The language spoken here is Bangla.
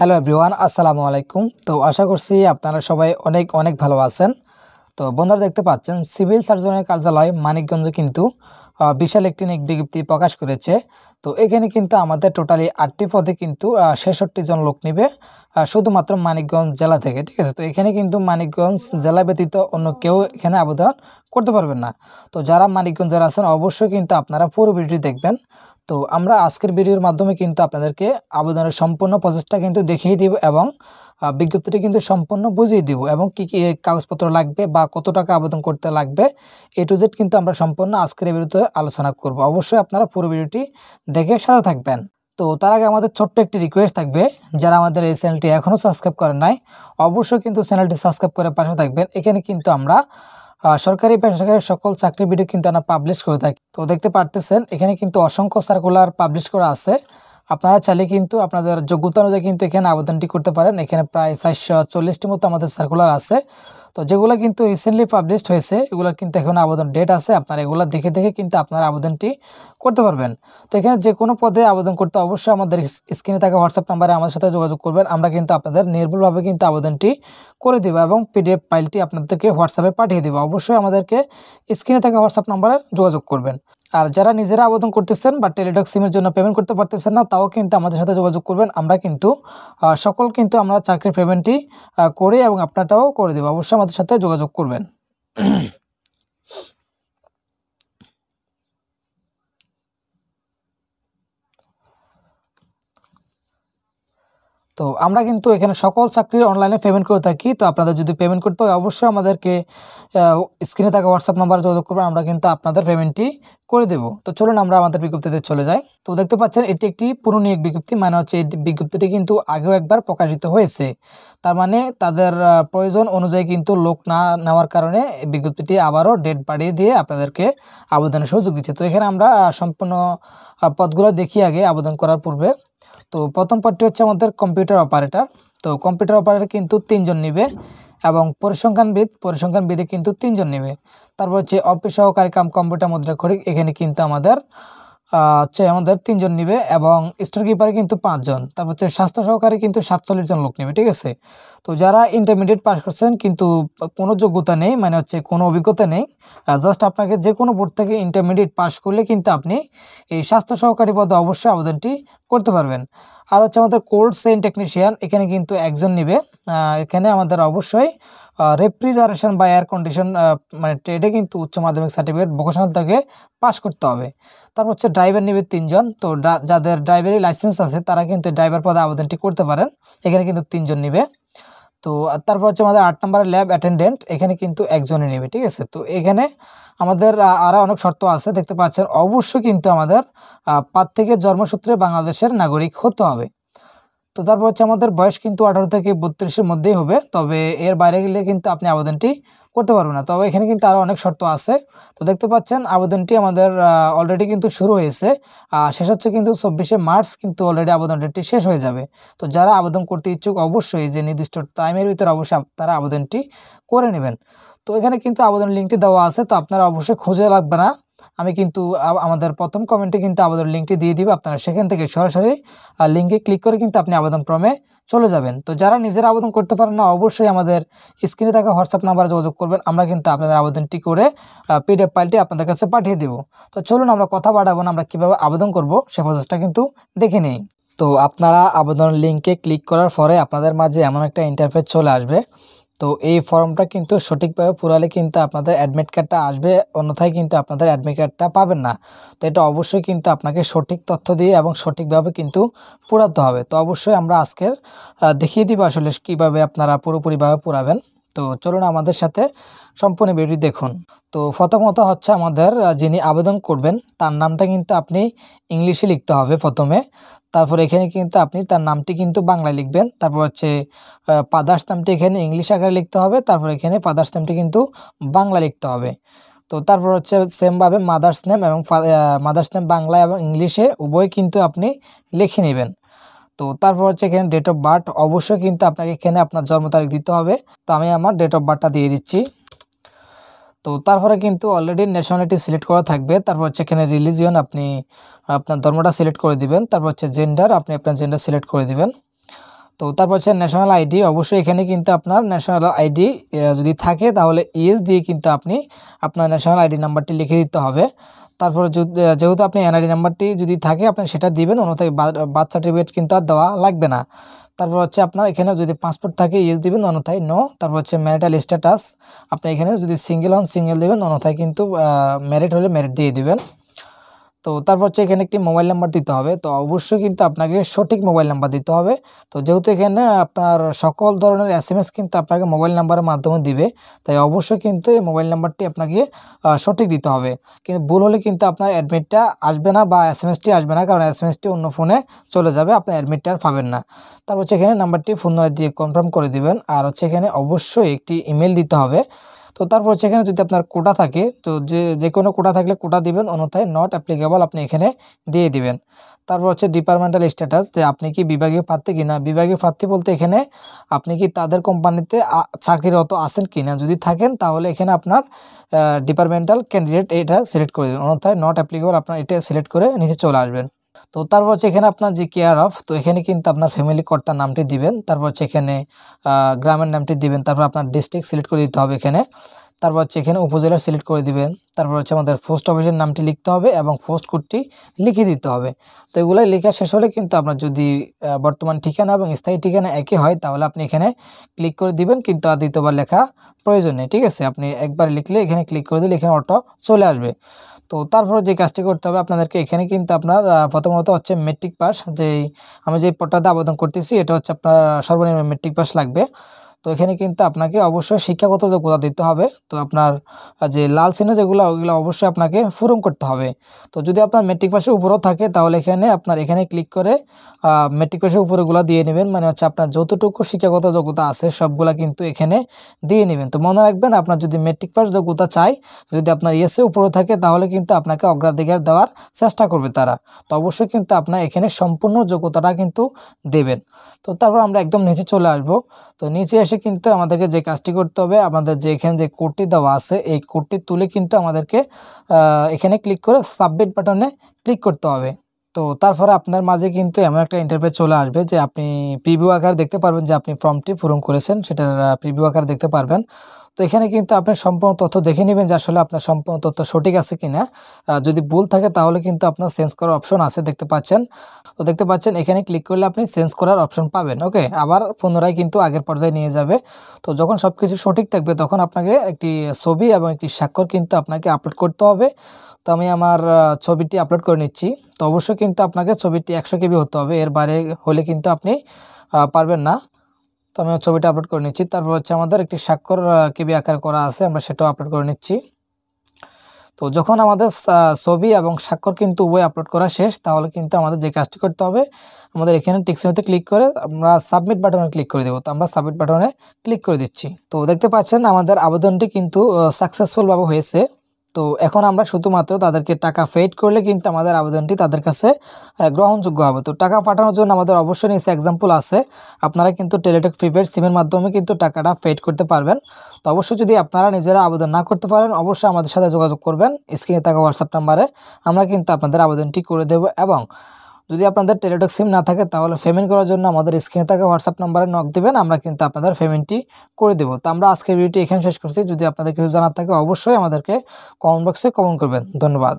হ্যালো এভরিওয়ান, আসসালামু আলাইকুম। তো আশা করছি আপনারা সবাই অনেক অনেক ভালো আছেন। তো বন্ধুরা, দেখতে পাচ্ছেন সিভিল সার্জনের কার্যালয় মানিকগঞ্জে কিন্তু বিশাল একটি নিয়োগ বিজ্ঞপ্তি প্রকাশ করেছে। তো এখানে কিন্তু আমাদের টোটালি 8টি পদে কিন্তু 66 জন লোক নেবে, শুধুমাত্র মানিকগঞ্জ জেলা থেকে। ঠিক আছে, তো এখানে কিন্তু মানিকগঞ্জ জেলা ব্যতীত অন্য কেউ এখানে আবেদন করতে পারবেন না। তো যারা মানিকগঞ্জের আছেন অবশ্যই কিন্তু আপনারা পুরো ভিডিওটি দেখবেন। তো আমরা আজকের ভিডিওর মাধ্যমে কিন্তু আপনাদেরকে আবেদনের সম্পূর্ণ প্রসেসটা কিন্তু দেখিয়ে দিব এবং বিজ্ঞপ্তিটি কিন্তু সম্পূর্ণ বুঝিয়ে দিব এবং কী কী কাগজপত্র লাগবে বা কত টাকা আবেদন করতে লাগবে, A to Z কিন্তু আমরা সম্পূর্ণ আজকের এই ভিডিওতে আলোচনা করব। অবশ্যই আপনারা পুরো ভিডিওটি দেখে সাথে থাকবেন। তো তার আগে আমাদের ছোট্ট একটি রিকোয়েস্ট থাকবে, যারা আমাদের এই চ্যানেলটি এখনও সাবস্ক্রাইব করেন নাই অবশ্যই কিন্তু চ্যানেলটি সাবস্ক্রাইব করে পাশে থাকবেন। এখানে কিন্তু আমরা সরকারি বেসরকারি সকল চাকরি ভিডিও কিন্তু আমরা পাবলিশ করে থাকি। তো দেখতে পারতেছেন এখানে কিন্তু অসংখ্য সার্কুলার পাবলিশ করা আছে। আপনারা চাইলে কিন্তু আপনাদের যোগ্যতা অনুযায়ী কিন্তু এখানে আবেদনটি করতে পারেন। এখানে প্রায় 440টির মতো আমাদের সার্কুলার আছে। তো যেগুলো কিন্তু রিসেন্টলি পাবলিশড হয়েছে এগুলোর কিন্তু এখন আবেদন ডেট আছে। আপনারা এগুলো দেখে দেখে কিন্তু আপনারা আবেদনটি করতে পারবেন। তো এখানে যে কোনো পদে আবেদন করতে অবশ্যই আমাদের স্ক্রিনে থাকা হোয়াটসঅ্যাপ নাম্বারে আমাদের সাথে যোগাযোগ করবেন। আমরা কিন্তু আপনাদের নির্ভুলভাবে কিন্তু আবেদনটি করে দেব এবং PDF ফাইলটি আপনাদেরকে হোয়াটসঅ্যাপে পাঠিয়ে দেবো। অবশ্যই আমাদেরকে স্ক্রিনে থাকা হোয়াটসঅ্যাপ নাম্বারে যোগাযোগ করবেন। আর যারা নিজেরা আবেদন করতেছেন বা টেলিটক সিমের জন্য পেমেন্ট করতে পারতেছেন না, তাও কিন্তু আমাদের সাথে যোগাযোগ করবেন। আমরা কিন্তু সকল কিন্তু আমরা চাকরির পেমেন্টটি করে এবং আপনারটাও করে দেবো। অবশ্যই আমাদের সাথে যোগাযোগ করবেন। তো আমরা কিন্তু এখানে সকল চাকরির অনলাইনে পেমেন্ট করে থাকি। তো আপনাদের যদি পেমেন্ট করতে হয় অবশ্যই আমাদেরকে স্ক্রিনে থাকা হোয়াটসঅ্যাপ নাম্বারে যোগাযোগ করবেন। আমরা কিন্তু আপনাদের পেমেন্টটি করে দেব। তো চলুন আমরা আমাদের বিজ্ঞপ্তিতে চলে যাই। তো দেখতে পাচ্ছেন এটি একটি পুরো নিয়োগ বিজ্ঞপ্তি, মানে হচ্ছে এই বিজ্ঞপ্তিটি কিন্তু আগেও একবার প্রকাশিত হয়েছে। তার মানে তাদের প্রয়োজন অনুযায়ী কিন্তু লোক না নেওয়ার কারণে এই বিজ্ঞপ্তিটি আবারও ডেট বাড়িয়ে দিয়ে আপনাদেরকে আবেদনের সুযোগ দিচ্ছে। তো এখানে আমরা সম্পূর্ণ পদগুলো দেখি আগে আবেদন করার পূর্বে। তো প্রথম পদটি হচ্ছে আমাদের কম্পিউটার অপারেটর। তো কম্পিউটার অপারেটর কিন্তু 3 জন নেবে এবং পরিসংখ্যানবিদে কিন্তু 3 জন নেবে। তারপর হচ্ছে অফিস সহকারী কাম কম্পিউটার মুদ্রাক্ষরিক, এখানে কিন্তু আমাদের আমাদের 3 জন নেবে এবং স্টোর কিপারে কিন্তু 5 জন। তারপর হচ্ছে স্বাস্থ্য সহকারী কিন্তু 47 জন লোক নেবে। ঠিক আছে, তো যারা ইন্টারমিডিয়েট পাস করছেন কিন্তু কোনো যোগ্যতা নেই, মানে হচ্ছে কোনো অভিজ্ঞতা নেই, জাস্ট আপনাকে যে কোনো বোর্ড থেকে ইন্টারমিডিয়েট পাস করলে কিন্তু আপনি এই স্বাস্থ্য সহকারী পদে অবশ্যই আবেদনটি করতে পারবেন। আর হচ্ছে আমাদের কোল্ড চেইন টেকনিশিয়ান, এখানে কিন্তু একজন নেবে। এখানে আমাদের অবশ্যই রেফ্রিজারেশন বা এয়ার কন্ডিশন মানে ট্রেডে কিন্তু উচ্চ মাধ্যমিক সার্টিফিকেট ভোকেশনাল থেকে পাস করতে হবে। তারপর হচ্ছে ড্রাইভার নেবে 3 জন। তো যাদের ড্রাইভারি লাইসেন্স আছে তারা কিন্তু ড্রাইভার পদে আবেদনটি করতে পারেন। এখানে কিন্তু 3 জন নেবে। তো তারপর হচ্ছে আমাদের 8 নম্বরের ল্যাব অ্যাটেন্ডেন্ট, এখানে কিন্তু একজনই নেবে। ঠিক আছে, তো এখানে আমাদের আরও অনেক শর্ত আছে দেখতে পাচ্ছেন। অবশ্যই কিন্তু আমাদের থেকে জন্মসূত্রে বাংলাদেশের নাগরিক হতে হবে। তো তারপর হচ্ছে আমাদের বয়স কিন্তু 18 থেকে 32-এর মধ্যেই হবে, তবে এর বাইরে গেলে কিন্তু আপনি আবেদনটি করতে পারবেন না। তবে এখানে কিন্তু আরও অনেক শর্ত আছে। তো দেখতে পাচ্ছেন আবেদনটি আমাদের অলরেডি কিন্তু শুরু হয়েছে, শেষ হচ্ছে কিন্তু 24শে মার্চ কিন্তু অলরেডি আবেদন ডেটটি শেষ হয়ে যাবে। তো যারা আবেদন করতে ইচ্ছুক অবশ্যই যে নির্দিষ্ট টাইমের ভিতরে অবশ্যই আপনারা আবেদনটি করে নেবেন। তো এখানে কিন্তু আবেদন লিঙ্কটি দেওয়া আছে, তো আপনারা অবশ্যই খুঁজে লাগবে না। আমি কিন্তু আমাদের প্রথম কমেন্টে কিন্তু আবেদন লিঙ্কটি দিয়ে দিব। আপনারা সেখান থেকে সরাসরি লিঙ্কে ক্লিক করে কিন্তু আপনি আবেদন ফর্মে চলে যাবেন। তো যারা নিজেরা আবেদন করতে পারেন না অবশ্যই আমাদের স্ক্রিনে থাকা হোয়াটসঅ্যাপ নাম্বারে যোগাযোগ করবেন। আমরা কিন্তু আপনাদের আবেদনটি করে PDF ফাইলটি আপনাদের কাছে পাঠিয়ে দেব। তো চলুন আমরা কথা বাড়াবো না, আমরা কীভাবে আবেদন করব সে প্রসেসটা কিন্তু দেখে নিই। তো আপনারা আবেদন লিঙ্কে ক্লিক করার পরে আপনাদের মাঝে এমন একটা ইন্টারফেস চলে আসবে। তো এই ফর্মটা কিন্তু সঠিকভাবে পুরালে কিন্তু আপনাদের অ্যাডমিট কার্ডটা আসবে, অন্যথায় কিন্তু আপনাদের অ্যাডমিট কার্ডটা পাবেন না। তো এটা অবশ্যই কিন্তু আপনাকে সঠিক তথ্য দিয়ে এবং সঠিকভাবে কিন্তু পুরাতে হবে। তো অবশ্যই আমরা আজকের দেখিয়ে দিব আসলে কীভাবে আপনারা পুরোপুরিভাবে পুরাবেন। তো চলুন আমাদের সাথে সম্পূর্ণ ভিডিও দেখুন। তো প্রথমত হচ্ছে আমাদের যিনি আবেদন করবেন তার নামটা কিন্তু আপনি ইংলিশে লিখতে হবে প্রথমে। তারপর এখানে কিন্তু আপনি তার নামটি কিন্তু বাংলায় লিখবেন। তারপর হচ্ছে ফাদার্স নামটি এখানে ইংলিশ আকারে লিখতে হবে। তারপর এখানে ফাদার্স নেমটি কিন্তু বাংলা লিখতে হবে। তো তারপর হচ্ছে সেমভাবে মাদার্স নেম এবং মাদার্স নেম বাংলা এবং ইংলিশে উভয় কিন্তু আপনি লিখে নেবেন। তো তারপর হচ্ছে এখানে ডেট অফ বার্থ, অবশ্যই কিন্তু আপনাকে এখানে আপনার জন্ম তারিখ দিতে হবে। তো আমি আমার ডেট অফ বার্থটা দিয়ে দিচ্ছি। তো তারপরে কিন্তু অলরেডি ন্যাশনালিটি সিলেক্ট করা থাকবে। তারপর হচ্ছে এখানে রিলিজিয়ন আপনি আপনার ধর্মটা সিলেক্ট করে দিবেন। তারপর হচ্ছে জেন্ডার আপনি আপনার জেন্ডার সিলেক্ট করে দিবেন। তো তারপর হচ্ছে ন্যাশনাল আইডি, অবশ্যই এখানে কিন্তু আপনার ন্যাশনাল আইডি যদি থাকে তাহলে ইএস দিয়ে কিন্তু আপনি আপনার ন্যাশনাল আইডি নাম্বারটি লিখে দিতে হবে। তারপরে যেহেতু আপনি এনআইডি নাম্বারটি যদি থাকে আপনি সেটা দিবেন, অন্যথায় বার্থ সার্টিফিকেট কিন্তু আর দেওয়া লাগবে না। তারপর হচ্ছে আপনার এখানে যদি পাসপোর্ট থাকে ইয়েস দিবেন, অন্যথায় নো। তারপর হচ্ছে ম্যারিটাল স্ট্যাটাস, আপনি এখানে যদি সিঙ্গেল হন সিঙ্গেল দিবেন, অন্যথায় কিন্তু ম্যারিড হলে ম্যারিড দিয়ে দিবেন। তো তারপর হচ্ছে এখানে একটি মোবাইল নাম্বার দিতে হবে। তো অবশ্যই কিন্তু আপনাকে সঠিক মোবাইল নাম্বার দিতে হবে। তো যেহেতু এখানে আপনার সকল ধরনের এসএমএস কিন্তু আপনাকে মোবাইল নাম্বারের মাধ্যমে দিবে, তাই অবশ্যই কিন্তু এই মোবাইল নাম্বারটি আপনাকে সঠিক দিতে হবে। কিন্তু ভুল হলে কিন্তু আপনার অ্যাডমিটটা আসবে না বা এসএমএসটি আসবে না, কারণ এসএমএসটি অন্য ফোনে চলে যাবে, আপনি অ্যাডমিটটা আর পাবেন না। তারপর হচ্ছে এখানে নাম্বারটি ফোন নাম্বার দিয়ে কনফার্ম করে দিবেন। আর হচ্ছে এখানে অবশ্যই একটি ইমেল দিতে হবে। তো তারপর হচ্ছে এখানে যদি আপনার কোটা থাকে, তো যে কোনো কোটা থাকলে কোটা দিবেন, অন্যথায় নট অ্যাপ্লিকেবল আপনি এখানে দিয়ে দিবেন। তারপর হচ্ছে ডিপার্টমেন্টাল স্ট্যাটাস, যে আপনি কি বিভাগীয় প্রার্থী কিনা। বিভাগীয় প্রার্থী বলতে এখানে আপনি কি তাদের কোম্পানিতে চাকরিরত আছেন কিনা, যদি থাকেন তাহলে এখানে আপনার ডিপার্টমেন্টাল ক্যান্ডিডেট এটা সিলেক্ট করে দেবেন, অন্যথায় নট অ্যাপ্লিকেবল আপনার এটা সিলেক্ট করে নিচে চলে আসবেন। তো তারপর হচ্ছে এখানে আপনার যে কেয়ার অফ, তো এখানে কিন্তু আপনার ফ্যামিলি কর্তার নামটি দিবেন। তারপর হচ্ছে এখানে গ্রামের নামটি দিবেন। তারপর আপনার ডিস্ট্রিক্ট সিলেক্ট করে দিতে হবে এখানে। তারপর হচ্ছে এখানে উপজেলা সিলেক্ট করে দিবেন। তারপর হচ্ছে আমাদের পোস্ট অফিসের নামটি লিখতে হবে এবং পোস্ট কোডটি লিখে দিতে হবে। তো এগুলো লেখা শেষ হলে কিন্তু আপনার যদি বর্তমান ঠিকানা এবং স্থায়ী ঠিকানা একই হয় তাহলে আপনি এখানে ক্লিক করে দিবেন, কিন্তু আর দ্বিতীয়বার লেখা প্রয়োজন নেই। ঠিক আছে, আপনি একবার লিখলে এখানে ক্লিক করে দিলে এখানে অটো চলে আসবে। তো তারপরে যে কাজটি করতে হবে আপনাদেরকে, এখানে কিন্তু আপনার প্রথমত হচ্ছে মেট্রিক পাস, আমি যে পদটাতে আবেদন করতেছি এটা হচ্ছে আপনার সর্বনিম্ন মেট্রিক পাস লাগবে। তো এখানে কিন্তু আপনাকে অবশ্যই শিক্ষাগত যোগ্যতা দিতে হবে। তো আপনার যে লাল চিহ্ন যেগুলো ওগুলো অবশ্যই আপনাকে পূরণ করতে হবে। তো যদি আপনার মেট্রিক পাসের উপরেও থাকে তাহলে এখানে ক্লিক করে মেট্রিক পাসের উপরেগুলো দিয়ে নেবেন, মানে হচ্ছে আপনার যতটুকু শিক্ষাগত যোগ্যতা আছে সবগুলা কিন্তু এখানে দিয়ে নেবেন। তো মনে রাখবেন, আপনার যদি মেট্রিক পাস যোগ্যতা চাই, যদি আপনার ইএসএ উপরে থাকে তাহলে কিন্তু আপনাকে অগ্রাধিকার দেওয়ার চেষ্টা করবে তারা। তো অবশ্যই কিন্তু আপনার এখানে সম্পূর্ণ যোগ্যতাটা কিন্তু দেবেন। তো তারপর আমরা একদম নিচে চলে আসবো। তো নিচে এসে কিন্তু আমাদেরকে যে কাজটি করতে হবে, আমাদের যে এখানে যে কোডটি দেওয়া আছে এই কোডটি তুলে কিন্তু আমাদেরকে এখানে ক্লিক করে সাবমিট বাটনে ক্লিক করতে হবে। তো তারপরে আপনার মাঝে কিন্তু এমন একটা ইন্টারফেস চলে আসবে যে আপনি প্রিভিউ আকার দেখতে পারবেন, যে আপনি ফর্মটি পূরণ করেছেন সেটার প্রিভিউ আকার দেখতে পারবেন। তো এখানে কিন্তু আপনি সম্পূর্ণ তথ্য দেখে নেবেন যে আসলে আপনার সম্পূর্ণ তথ্য সঠিক আছে কিনা। যদি ভুল থাকে তাহলে কিন্তু আপনার চেঞ্জ করার অপশন আছে, দেখতে পাচ্ছেন। তো দেখতে পাচ্ছেন এখানে ক্লিক করলে আপনি চেঞ্জ করার অপশন পাবেন। ওকে, আবার পুনরায় কিন্তু আগের পর্যায়ে নিয়ে যাবে। তো যখন সব কিছু সঠিক থাকবে তখন আপনাকে একটি ছবি এবং একটি স্বাক্ষর কিন্তু আপনাকে আপলোড করতে হবে। তো আমি আমার ছবিটি আপলোড করে নিচ্ছি। তো অবশ্যই কিন্তু আপনাকে ছবিটি 100 KB হতে হবে, এর বাইরে হলে কিন্তু আপনি পারবেন না। তো আমি ছবিটা আপলোড করে নিচ্ছি। তারপর হচ্ছে আমাদের একটি স্বাক্ষর কেবি আকার করা আছে, আমরা সেটাও আপলোড করে নিচ্ছি। তো যখন আমাদের ছবি এবং স্বাক্ষর কিন্তু উভয় আপলোড করা শেষ, তাহলে কিন্তু আমাদের যে কাজটি করতে হবে, আমাদের এখানে টিকচিহ্নতে ক্লিক করে আমরা সাবমিট বাটনে ক্লিক করে দেবো। তো আমরা সাবমিট বাটনে ক্লিক করে দিচ্ছি। তো দেখতে পাচ্ছেন আমাদের আবেদনটি কিন্তু সাকসেসফুলভাবে হয়েছে। তো এখন আমরা শুধুমাত্র তাদেরকে টাকা পেইড করলে কিন্তু আমাদের আবেদনটি তাদের কাছে গ্রহণযোগ্য হবে। তো টাকা পাঠানোর জন্য আমাদের অবশ্যই নিচে এক্সাম্পল আছে, আপনারা কিন্তু টেলিটক প্রিপেড সিমের মাধ্যমে কিন্তু টাকাটা পেইড করতে পারবেন। তো অবশ্যই যদি আপনারা নিজেরা আবেদন না করতে পারেন অবশ্যই আমাদের সাথে যোগাযোগ করবেন স্ক্রিনে থাকা হোয়াটসঅ্যাপ নাম্বারে, আমরা কিন্তু আপনাদের আবেদনটি করে দেব। এবং যদি আপনাদের টেলিটক সিম না থাকে তাহলে পেমেন্ট করার জন্য আমাদের স্ক্রিনে থাকা হোয়াটসঅ্যাপ নাম্বারে নক দেবেন, আমরা কিন্তু আপনাদের পেমেন্টটি করে দেব। তো আমরা আজকের ভিডিওটি এখানে শেষ করছি। যদি আপনাদের কিছু জানার থাকে অবশ্যই আমাদেরকে কমেন্ট বক্সে কমেন্ট করবেন। ধন্যবাদ।